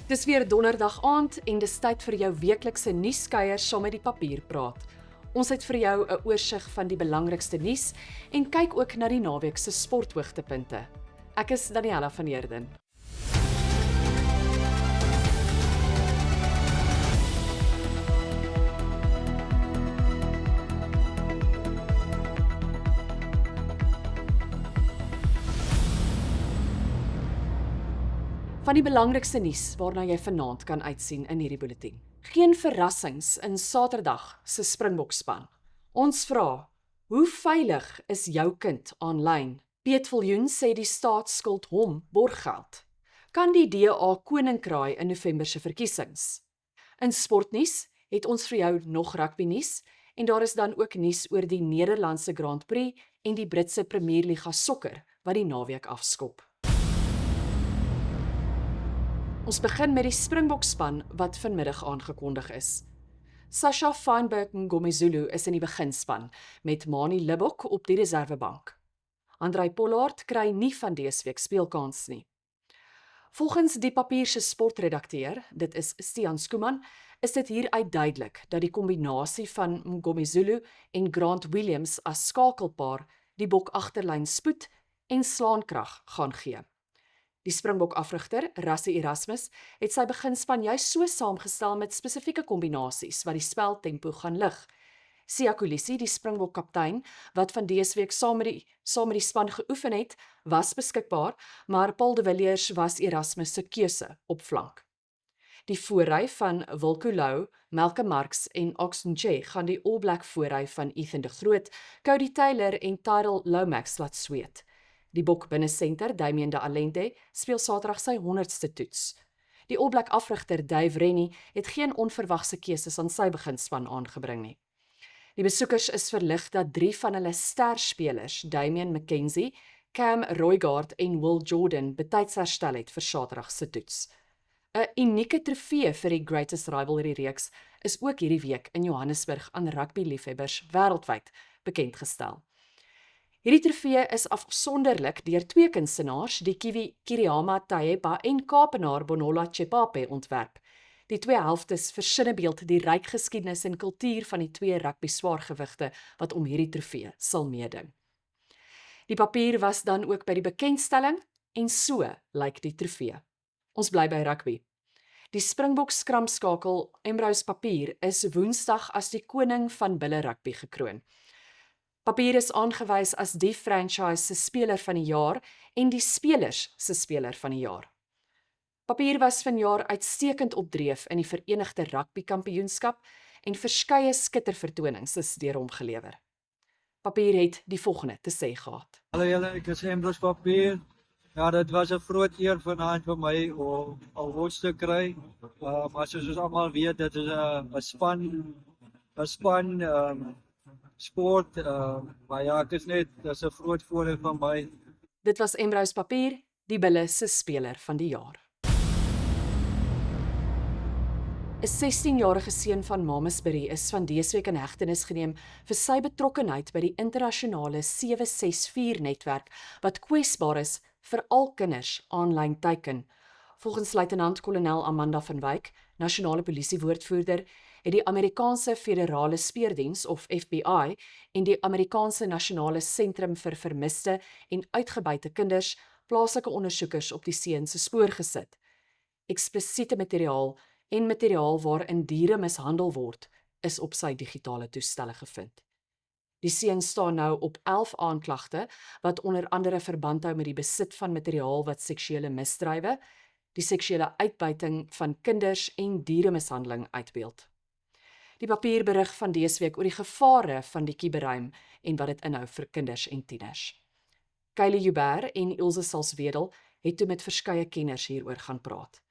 Dis weer donderdag aand en dis tyd vir jou weeklikse nuuskuier saam met die papier praat. Ons het vir jou 'n oorsig van die belangrikste nuus en kyk ook na die naweek se sporthoogtepunte. Ek is Daniella van Heerden. Van die belangrikste nuus waarna jy vanaand kan uitsien in hierdie bulletin. Geen verrassings in Saterdag se Springbokspan. Ons vra, hoe veilig is jou kind aanlyn? Piet Viljoen sê die staat skuld hom borggeld. Kan die DA koninkraai in November se verkiesings? In sportnuus het ons vir jou nog rugby nuus en daar is dan ook nuus oor die Nederlandse Grand Prix en die Britse Premierliga sokker wat die naweek afskop. Ons begin met die Springbokspan wat vanmiddag aangekondig is. Sasha Feinberg Ngomezulu is in die beginspan met Mani Libbok op die reservebank. Andrei Pollard kry nie van dese week speelkans nie. Volgens die papier se sportredakteur, dit is Stian Skuman, is dit hieruit duidelik dat die kombinasie van Ngomezulu en Grant Williams as skakelpaar die bok agterlyn spoed en slaankrag gaan gee. Die Springbok-afrigter, Rassie Erasmus, het sy beginspan juis so saamgestel met spesifieke kombinasies wat die speltempo gaan lig. Siya Kolisi, die Springbok-kaptein, wat van dese week saam met die span geoefen het, was beskikbaar, maar Paul de Villiers was Erasmus se keuse op flank. Die voorry van Wilco Louw, Malcolm Marx en Oxenche gaan die All Black voorry van Ethan de Groot, Cody Taylor en Tyrell Lomax laat sweet. Die bok binne senter, Damien de Allende, speel Saterdag sy 100ste toets. Die All Black afrigter Dave Rennie het geen onverwagse keuses aan sy beginspan aangebring nie. Die besoekers is verlig dat 3 van hulle sterspelers, Damian McKenzie, Cam Roygaard en Will Jordan, betyds herstel het vir Saterdag se toets. 'n Unieke trofee vir die Greatest Rivalry reeks is ook hierdie week in Johannesburg aan rugby-liefhebbers wêreldwyd bekendgestel. Hierdie trofee is afsonderlik deur 2 kunstenaars, die Kiwi Kiriyama Taeba en Kaapenaar Bonola Chepape ontwerp. Die 2 helftes versinnebeeld die ryk geskiedenis en kultuur van die 2 rugby swaargewigte wat om hierdie trofee sal meeding. Die papier was dan ook by die bekendstelling en so lyk die trofee. Ons bly by rugby. Die Springbok skramskakel Emrose Papier is Woensdag as die koning van bulle rugby gekroon. Papier is aangewys as die franchise se speler van die jaar en die spelers se speler van die jaar. Papier was vanjaar uitstekend opdreef in die Verenigde Rugby Kampioenskap en verskeie skittervertonings is deur hom gelewer. Papier het die volgende te sê gehad. Hallo julle, ek is Emrose Papier. Ja, dit was 'n groot eer vanaand vir my om awards te kry. Maar soos ons almal weet, dit is 'n span sport, maar ja, ek is net, dis 'n groot voordeel van my. Dit was Emrose Papier, die bulle se speler van die jaar. 'n 16-jarige seun van Mamasbury is van dese week in hegtenis geneem vir sy betrokkenheid by die internasionale 764-netwerk wat kwesbaar is vir al kinders aanlyn teiken. Volgens luitenant-kolonel Amanda van Wyk, nasionale polisiewoordvoerder, het die Amerikaanse Federale Speurdiens of FBI en die Amerikaanse Nasionale Sentrum vir Vermiste en Uitgebuite Kinders plaaslike ondersoekers op die seun se spoor gesit. Eksplisiete materiaal en materiaal waarin diere mishandel word, is op sy digitale toestelle gevind. Die seun staan nou op 11 aanklagte wat onder andere verband hou met die besit van materiaal wat seksuele misdrywe, die seksuele uitbuiting van kinders en dieremishandeling uitbeeld. Die papier berig van dese week oor die gevare van die kuberruim en wat dit inhou vir kinders en tieners. Kylie Joubert en Ilse Salzwedel het toe met verskeie kenners hieroor gaan praat.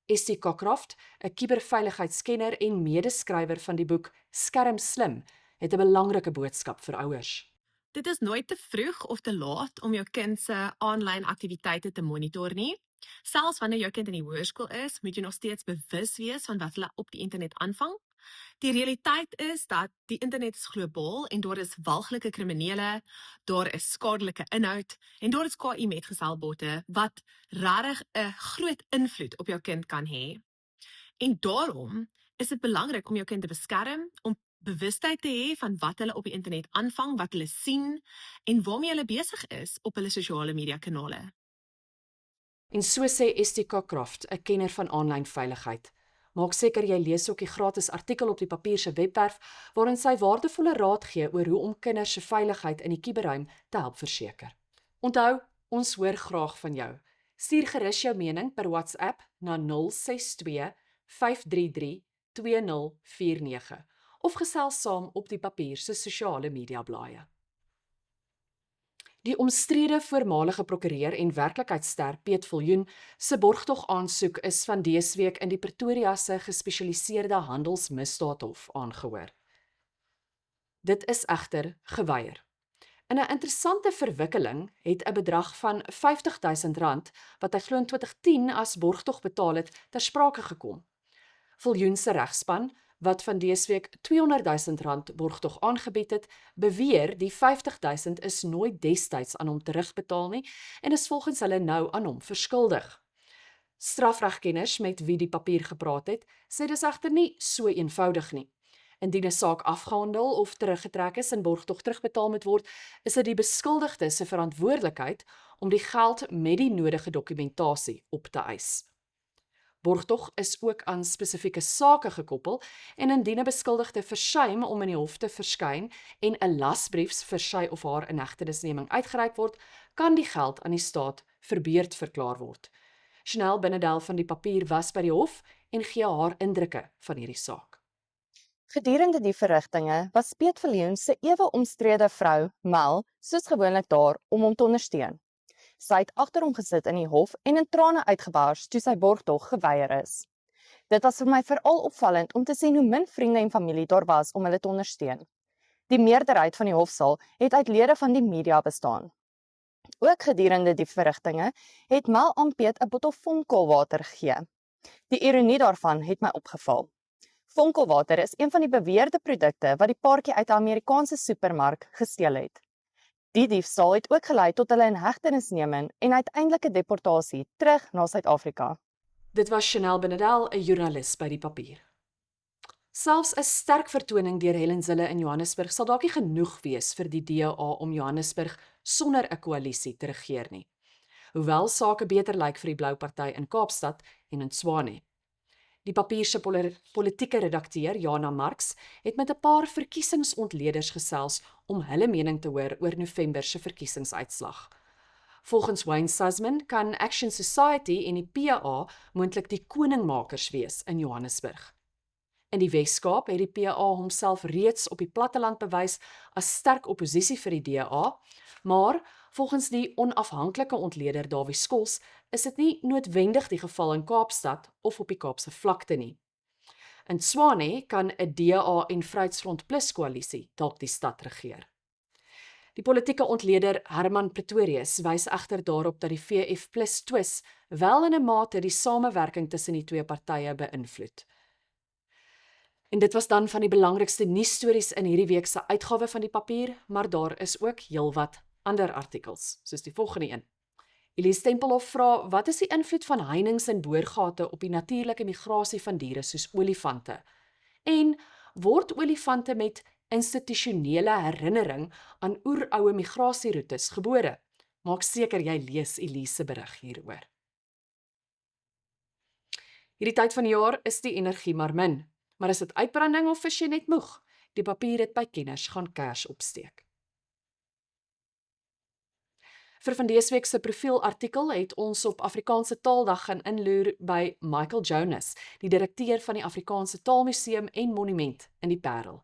Estie Cockcroft, 'n kuberveiligheidskenner en medeskrywer van die boek Skerm Slim, het 'n belangrike boodskap vir ouers. Dit is nooit te vroeg of te laat om jou kind se aanlyn aktiwiteite te monitor nie. Selfs wanneer jou kind in die hoërskool is, moet jy nog steeds bewus wees van wat hulle op die internet aanvang. Die realiteit is dat die internet is globaal en daar is walglike kriminele, daar is skadelike inhoud en daar is KI-metgeselbotte wat regtig 'n groot invloed op jou kind kan hê. En daarom is dit belangrik om jou kind te beskerm, om bewustheid te hê van wat hulle op die internet aanvang, wat hulle sien en waarmee hulle besig is op hulle sosiale media kanale. En so sê Estika Croft, 'n kenner van aanlyn veiligheid. Maak seker jy lees ook die gratis artikel op die Papier se webwerf waarin sy waardevolle raad gee oor hoe om kinders se veiligheid in die kuberruim te help verseker. Onthou, ons hoor graag van jou. Stuur gerus jou mening per WhatsApp na 062 533 2049 of gesels saam op die Papier se sosiale media blaaie. Die omstrede voormalige prokureur en werklikheidster Piet Viljoen se borgtog aansoek is van dese week in die Pretoria se gespesialiseerde handelsmisdaadhof aangehoor. Dit is egter geweier. In 'n interessante verwikkeling het 'n bedrag van R50.000 wat hy glo in 2010 as borgtog betaal het, ter sprake gekom. Viljoen se regspan, wat van dese week R200.000 borgtog aangebied het, beweer die R50.000 is nooit destyds aan hom terugbetaal nie en is volgens hulle nou aan hom verskuldig. Strafregkenners met wie die Papier gepraat het, sê dis egter nie so eenvoudig nie. Indien 'n saak afgehandel of teruggetrek is en borgtog terugbetaal moet word, is dit die beskuldigde se verantwoordelikheid om die geld met die nodige dokumentasie op te eis. Borgtog is ook aan spesifieke sake gekoppel en indien 'n beskuldigde versuim om in die hof te verskyn en 'n lasbrief vir sy of haar inhegtenisneming uitgereik word, kan die geld aan die staat verbeurd verklaar word. Chanel Binnedel van die Papier was by die hof en gee haar indrukke van hierdie saak. Gedurende die verrigtinge was Piet Viljoen se ewe omstrede vrou, Mel, soos gewoonlik daar om hom te ondersteun. Sy het agter hom gesit in die hof en in trane uitgebars toe sy borgtog geweier is. Dit was vir my veral opvallend om te sien hoe min vriende en familie daar was om hulle te ondersteun. Die meerderheid van die hofsaal het uit lede van die media bestaan. Ook gedurende die verrigtinge het Mel aan Piet 'n bottel vonkelwater gegee. Die ironie daarvan het my opgeval. Vonkelwater is een van die beweerde produkte wat die paartjie uit 'n Amerikaanse supermark gesteel het. Die diefstal het ook gelei tot hulle inhegtenisneming en uiteindelike deportasie terug na Suid-Afrika. Dit was Chanel Binnedel, 'n joernalis by die Papier. Selfs 'n sterk vertoning deur Helen Zille in Johannesburg sal dalk nie genoeg wees vir die DA om Johannesburg sonder 'n koalisie te regeer nie. Hoewel sake beter lyk vir die Blou Party in Kaapstad en in Tshwane. Die Papier se politieke redakteur, Jana Marx, het met 'n paar verkiesingsontleeders gesels om hulle mening te hoor oor November se verkiesingsuitslag. Volgens Wayne Sussman kan Action Society en die PA moontlik die koningmakers wees in Johannesburg. In die Wes-Kaap het die PA homself reeds op die platteland bewys as sterk oppositie vir die DA, maar volgens die onafhanklike ontleder Dawie Skols is dit nie noodwendig die geval in Kaapstad of op die Kaapse vlakte nie. In Tshwane kan 'n DA en Vryheidsfront Plus koalisie dalk die stad regeer. Die politieke ontleder Herman Pretorius wys egter daarop dat die VF Plus twis wel in 'n mate die samewerking tussen die twee partye beïnvloed. En dit was dan van die belangrikste nuusstories in hierdie week se uitgawe van die Papier, maar daar is ook heelwat ander artikels, soos die volgende een. Elise Tempelhof vra, wat is die invloed van heininge en boorgate op die natuurlike migrasie van diere soos olifante? En word olifante met institusionele herinnering aan oeroue migrasieroetes gebore? Maak seker jy lees Elise se berig hieroor. Hierdie tyd van die jaar is die energie maar min, maar is dit uitbranding of is jy net moeg? Die Papier het by kenners gaan kers opsteek. Vir van dese week se profielartikel het ons op Afrikaanse Taaldag gaan inloer by Michael Jonas, die direkteur van die Afrikaanse Taalmuseum en Monument in die Parel.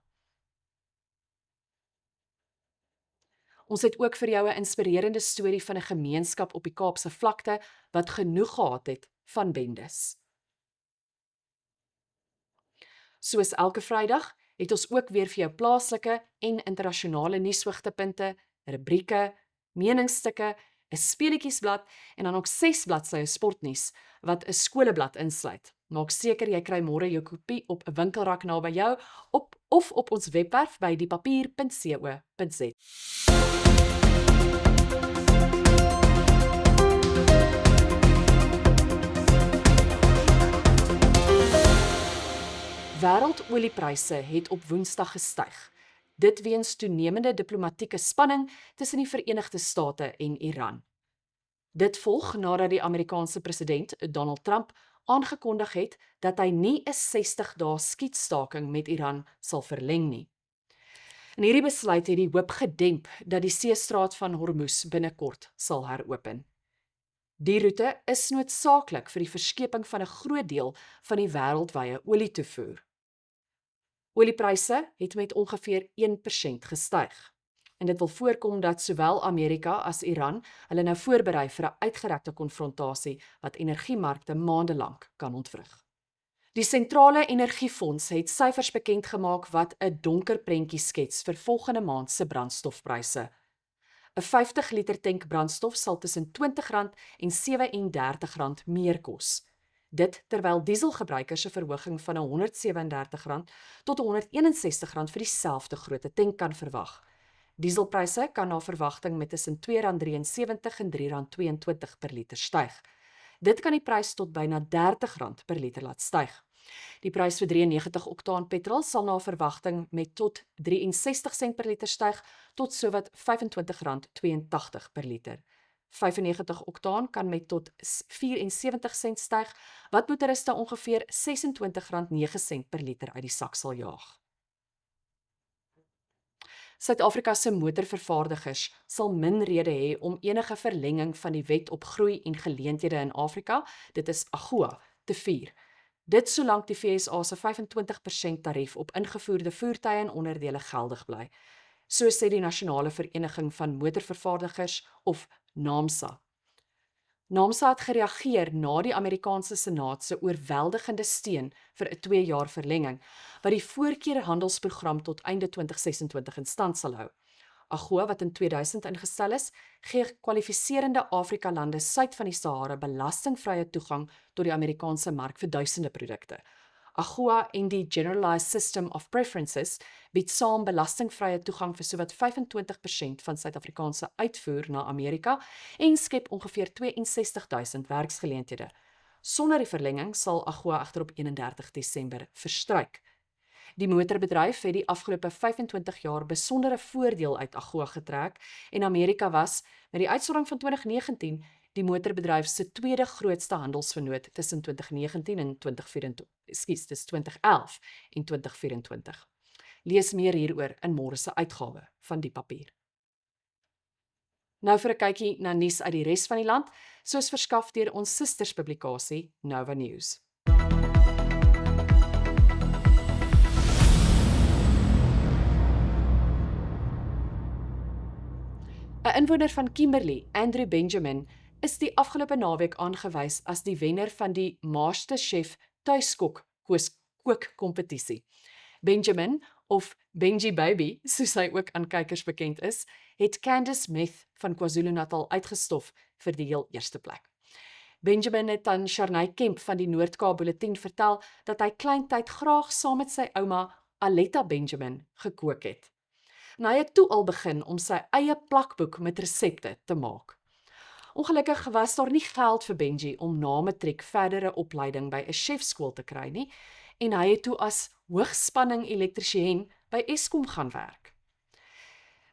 Ons het ook vir jou 'n inspirerende storie van 'n gemeenskap op die Kaapse vlakte wat genoeg gehad het van bendes. Soos elke Vrydag het ons ook weer vir jou plaaslike en internasionale nuushoogtepunte, rubrieke, meningsstukke, 'n speletjiesblad en dan ook 6 bladsye sportnuus wat 'n skoleblad insluit. Maak seker jy kry môre jou kopie op 'n winkelrak naby jou of op ons webwerf by diepapier.co.za. Wêreldoliepryse het op Woensdag gestyg. Dit weens toenemende diplomatieke spanning tussen die Verenigde State en Iran. Dit volg nadat die Amerikaanse president Donald Trump aangekondig het dat hy nie 'n 60-dae skietstaking met Iran sal verleng nie. En hierdie besluit het die hoop gedemp dat die seestraat van Hormuz binnekort sal heropen. Die roete is noodsaaklik vir die verskeping van 'n groot deel van die wêreldwye olietoevoer. Oliepryse het met ongeveer 1% gestyg. En dit wil voorkom dat sowel Amerika as Iran hulle nou voorberei vir 'n uitgerekte konfrontasie wat energiemarkte maande lank kan ontwrig. Die Sentrale Energiefonds het syfers bekend gemaak wat 'n donker prentjie skets vir volgende maand se brandstofpryse. 'n 50 liter tank brandstof sal tussen R20 en R37 meer kos. Dit terwyl dieselgebruikers 'n verhoging van R137 tot R161 vir dieselfde grootte tank kan verwag. Dieselpryse kan na verwagting met tussen R2,73 en R3,22 per liter styg. Dit kan die prys tot byna R30 per liter laat styg. Die prys vir 93 oktaan petrol sal na verwagting met tot 63 sent per liter styg tot sowat R25,82 per liter. 95 oktaan kan met tot 74 sent styg, wat motoriste ongeveer R26,9 per liter uit die sak sal jaag. Suid-Afrika se motorvervaardigers sal min rede hê om enige verlenging van die wet op groei en geleenthede in Afrika, dit is AGOA, te vier. Dit solank die FSA se 25% tarief op ingevoerde voertuie en onderdele geldig bly, so sê die Nasionale Vereniging van Motorvervaardigers of NAMSA. NAMSA het gereageer na die Amerikaanse Senaat se oorweldigende steun vir 'n 2-jaar verlenging, wat die voorkeurhandelsprogram tot einde 2026 in stand sal hou. AGOA, wat in 2000 ingestel is, gee kwalifiserende Afrika-lande suid van die Sahara belastingvrye toegang tot die Amerikaanse mark vir duisende produkte. AGOA en die Generalized System of Preferences bied saam belastingvrye toegang vir sowat 25% van Suid-Afrikaanse uitvoer na Amerika en skep ongeveer 62,000 werksgeleenthede. Sonder die verlenging sal AGOA egter op 31 Desember verstryk. Die motorbedryf het die afgelope 25 jaar besondere voordeel uit AGOA getrek en Amerika was, met die uitsondering van 2019, die motorbedryf se tweede grootste handelsvennoot tussen 2019 en 2011 en 2024. Lees meer hieroor in môre se uitgawe van die papier. Nou vir 'n kykie na nuus uit die res van die land, soos verskaf deur ons susterspublikasie Nova News. 'n Inwoner van Kimberley, Andrew Benjamin, is die afgelope naweek aangewys as die wenner van die MasterChef tuiskok kookkompetisie. Benjamin, of Benji Baby, soos hy ook aan kykers bekend is, het Candice Meth van KwaZulu-Natal uitgestof vir die heel eerste plek. Benjamin het aan Sharnay Kemp van die Noord-Kaap Bulletin vertel dat hy kleintyd graag saam met sy ouma Aletta Benjamin gekook het. En hy het toe al begin om sy eie plakboek met resepte te maak. Ongelukkig was daar nie geld vir Benji om na matriek verdere opleiding by 'n chefskool te kry nie, en hy het toe as hoogspanning elektriesien by Eskom gaan werk.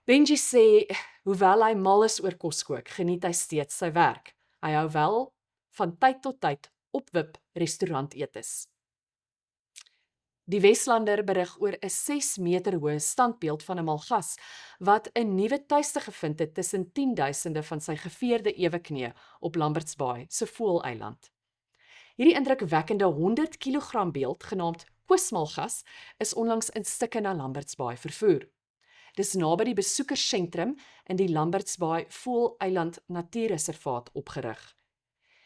Benji sê, hoewel hy mal is oor koskook, geniet hy steeds sy werk. Hy hou wel van tyd tot tyd opwip restaurantetes. Die Weslander berig oor 'n 6 meter hoë standbeeld van 'n malgas wat 'n nuwe tuiste gevind het tussen 10.000 van sy geveerde eweknieë op Lamberts Bay se Voëleiland. Hierdie indrukwekkende 100 kg beeld, genaamd Koosmalgas, is onlangs in stukke na Lamberts Bay vervoer. Dis naby die besoekersentrum in die Lamberts Bay Voëleiland Natuurreservaat opgerig.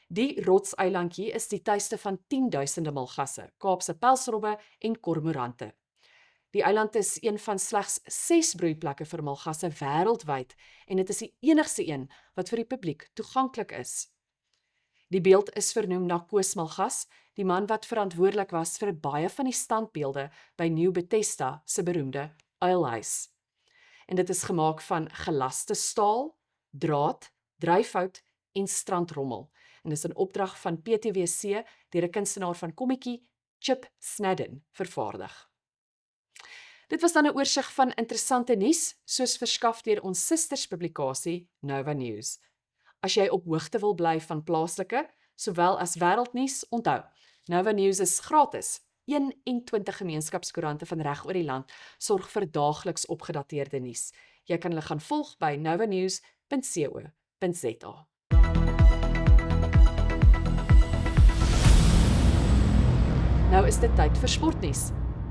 Die rotseilandjie is die tuiste van 10.000 malgasse, Kaapse pelsrobbe en kormorante. Die eiland is een van slegs 6 broeiplekke vir malgasse wêreldwyd en dit is die enigste een wat vir die publiek toeganklik is. Die beeld is vernoem na Koos Malgas, die man wat verantwoordelik was vir baie van die standbeelde by New Bethesda se beroemde uilhuis. En dit is gemaak van gelaste staal, draad, dryfhout en strandrommel. En dis 'n opdrag van PTWC deur 'n kunstenaar van kommetjie Chip Snedden, vervaardig. Dit was dan 'n oorsig van interessante nuus, soos verskaf deur ons susterspublikasie Nova News. As jy op hoogte wil bly van plaaslike, sowel as wêreldnuus, onthou, Nova News is gratis. 21 gemeenskapskoerante van reg oor die land sorg vir daagliks opgedateerde nuus. Jy kan hulle gaan volg by novanews.co.za. Nou is dit tyd vir sportnuus.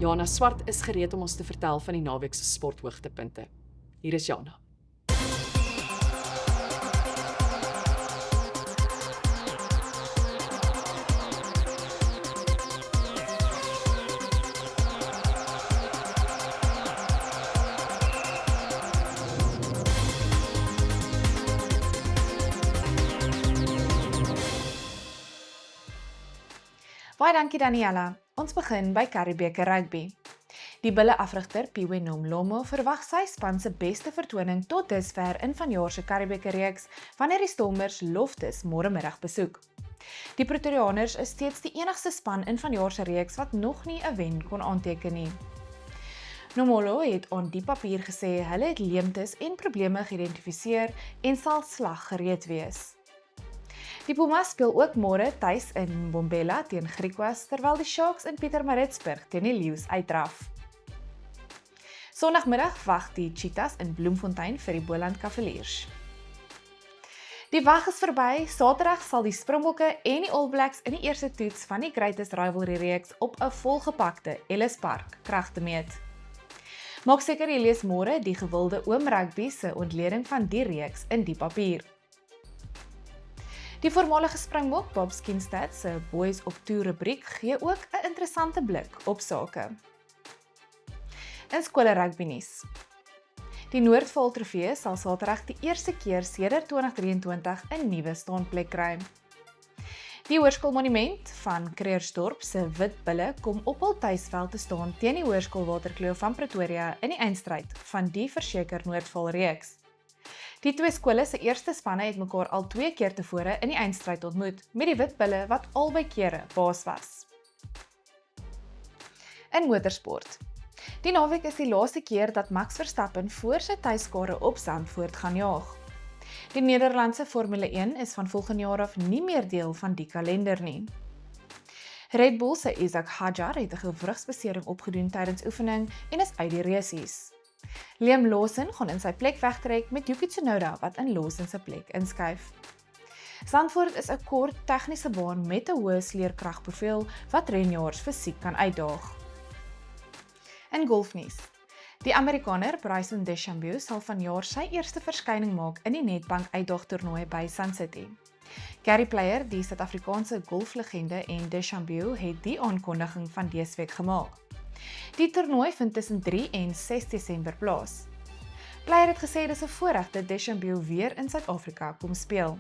Jana Swart is gereed om ons te vertel van die naweek se sporthoogtepunte. Hier is Jana. Baie dankie Daniella. Ons begin by Curriebeeker Rugby. Die bulle-afrigter Piwe Nomlomo verwag sy span se beste vertoning tot dusver in vanjaar se Curriebeeker reeks wanneer die Stormers Loftus môremiddag besoek. Die Pretoriaaners is steeds die enigste span in vanjaar se reeks wat nog nie 'n wen kon aanteken nie. Nomolo het aan die papier gesê hulle het leemtes en probleme geïdentifiseer en sal slaggereed wees. Die Pumas speel ook môre tuis in Bombela teen Griquas, terwyl die Sharks in Pietermaritzburg teen die Leeu's uitdraf. Sondagmiddag wag die Cheetahs in Bloemfontein vir die Boland Cavaliers. Die wag is verby. Saterdag sal die Springbokke en die All Blacks in die eerste toets van die Greatest Rivalry reeks op 'n volgepakte Ellis Park kragte meet. Maak seker jy lees môre die gewilde Oom Rugby se ontleding van die reeks in die papier. Die voormalige Springbok Bob Skinstad se Boys op Tour rubriek gee ook 'n interessante blik op sake. In skole rugby nuus. Die Noordvaal Trofee sal Saterdag die eerste keer sedert 2023 'n nuwe staanplek kry. Die Hoërskool Monument van Creersdorp se Wit Bulle kom op hul tuisveld te staan teen die Hoërskool Waterkloof van Pretoria in die eindstryd van die Verseker Noordvaal reeks. Die twee skole se eerste spanne het mekaar al 2 keer tevore in die eindstryd ontmoet, met die Wit Bulle wat albei kere baas was. In motorsport. Die naweek is die laaste keer dat Max Verstappen voor sy tuiskare op Zandvoort gaan jaag. Die Nederlandse Formule 1 is van volgende jaar af nie meer deel van die kalender nie. Red Bull se Isaac Hadjar het 'n gewrigsbesering opgedoen tydens oefening en is uit die resies. Liam Lawson gaan in sy plek wegtrek met Yuki Tsunoda wat in Lawson se plek inskuif. Zandvoort is 'n kort tegniese baan met 'n hoë sleerkragprofiel wat renjaars fisiek kan uitdaag. In golfnuus. Die Amerikaner Bryson DeChambeau sal vanjaar sy eerste verskyning maak in die Nedbank uitdagtoernooi by Sun City. Gary Player, die Suid-Afrikaanse golflegende en DeChambeau het die aankondiging van dese week gemaak. Die toernooi vind tussen 3 en 6 Desember plaas. Player het gesê dis 'n voorreg dat DeChambeau weer in Suid-Afrika kom speel.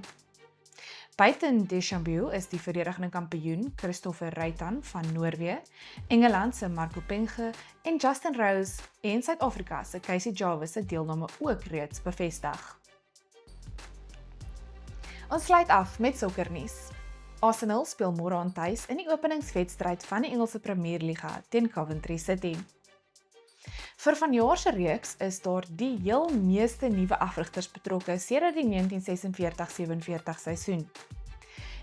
Buiten DeChambeau is die verdedigende kampioen Christopher Reitan van Noorwe, Engeland se Marco Penge en Justin Rose en Suid-Afrika se Casey Jarvis se deelname ook reeds bevestig. Ons sluit af met sokkernuus. Arsenal speel môre aan tuis in die openingswedstryd van die Engelse Premierliga teen Coventry City. Vir vanjaar se reeks is daar die heel meeste nuwe afrigters betrokke sedert die 1946-47 seisoen.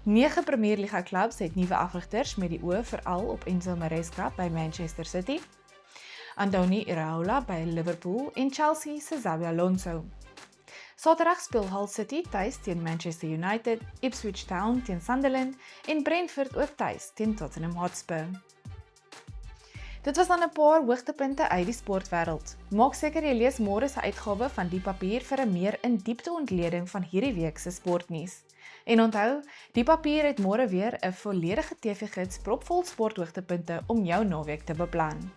9 Premierliga klubs het nuwe afrigters met die oë veral op Enzo Maresca by Manchester City, Andoni Iraola by Liverpool en Chelsea se Xabi Alonso. Saterdag speel Hull City tuis teen Manchester United, Ipswich Town teen Sunderland en Brentford ook tuis teen Tottenham Hotspur. Dit was dan 'n paar hoogtepunte uit die sportwêreld. Maak seker jy lees môre se uitgawe van die papier vir 'n meer in-diepte ontleding van hierdie week se sportnuus. En onthou, die papier het môre weer 'n volledige TV-gids propvol sporthoogtepunte om jou naweek te beplan.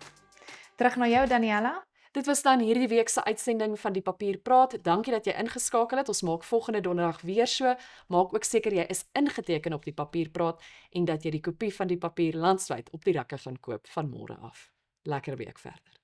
Terug na jou Daniella. Dit was dan hierdie week se uitsending van die Papier Praat. Dankie dat jy ingeskakel het. Ons maak volgende donderdag weer so. Maak ook seker jy is ingeteken op die Papier Praat en dat jy die kopie van die papier landwyd op die rakke gaan koop van môre af. Lekker week verder.